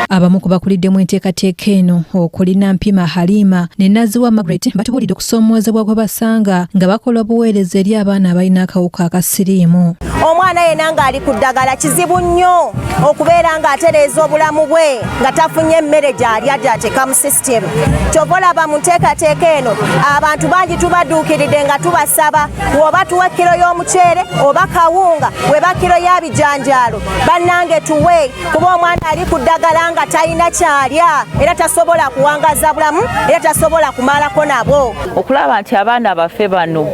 Abamu ku bakuliddemu enteekateeka eno okulina Mpima Halima ne Nazziwa Margaret batubulidde okusoomoozebwa kwe basanga nga bakola obuweereza eri abaana abalina akawuka akasiriimu. Omwana yenna ng'ali ku ddagala kizibu nnyo okubeera ng'atereeza obulamu bwe nga tafunye emmere gy'alya gy'ateeka mu sisitemu. Kyova olaba mu nteekateeka eno abantu bangi tubadduukiridde nga tubasaba oba tuwa kiro y'omuceere oba kawunga weba kiro y'abijanjaalo bannange tuwe kuba omwana ali ku ddagala nga talina kyalya era tasobola kuwangaza bulamu era tasobola kumalako nabo. Okulaba nti abaana baffe bano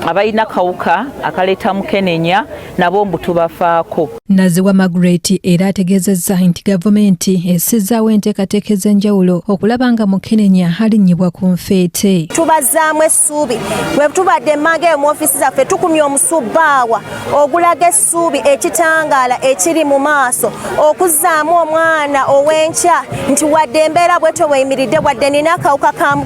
abalina kawuka akaleeta mukenenya nabo mbu tubafaako. Nazziwa Margaret era ategeezezza nti gavumenti essizaawo enteekateeka ez'enjawulo okulaba nga mukenenya alinnyibwa ku nfeete. Tubazzaamu essuubi bwe tubadde mmange mu ofiisi zaffe tukumya omusubbaawa ogulaga essuubi ekitangaala ekiri mu maaso okuzzaamu omwana ow'enkya nti wadde embeera bwetyo bweyimiridde wadde nina akawuka ka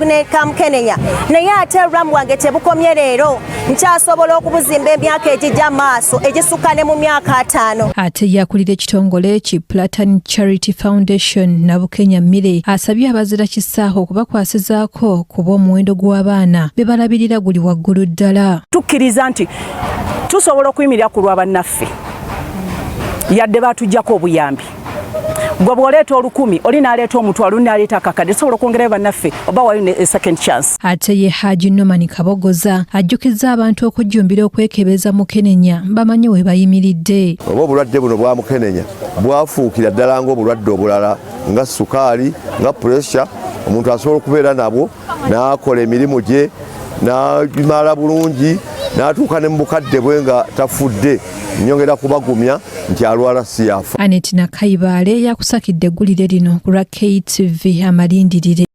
mukenenya naye ate olulamu wange tebukomye leero nkyasobola okubuzimba emyaka egijja maaso egisukka ne mu myaka 5. Ate yakulira ekitongole ki Platinum Charity Foundation Nabukenya Mmire asabye abazira kisaaho okubakwasizaako kuba omuwendo gw'abaana be balabirira guli waggulu ddala. Tukkiriza nti tusobola okuyimirira ku lwa bannaffe yadde batuggyako obuyambi. Gwe bw'oleeta 10 oli n'aleeta omutwalo oli n'aleeta akakadde sobola okwongerayo bannaffe oba waliwo a second chance. Ate ye Haji Nomani Kabogoza ajjukizza abantu okujjumbira okwekebeza mukenenya bamanye we bayimiridde. Oba obulwadde buno bwa mukenenya bwafuukira ddala ng'obulwadde obulala nga sukaali nga pressure omuntu asobola okubeera nabwo n'akola emirimu gye n'abimala bulungi n'atuuka ne mu bukadde bwe nga tafudde nnyongera kubagumya nti alwala siyaafa. Anet Nakayibaale yakusakidde eggulire lino ku lwa KTV Amalindirire.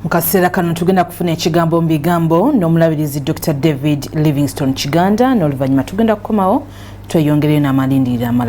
Mu kaseera kano tugenda kufuna ekigambo mu bigambo n'omulabirizi Dr. David Livingstone Kiganda n'oluvannyuma tugenda kukomawo tweyongereyo n'amalindirire amalala.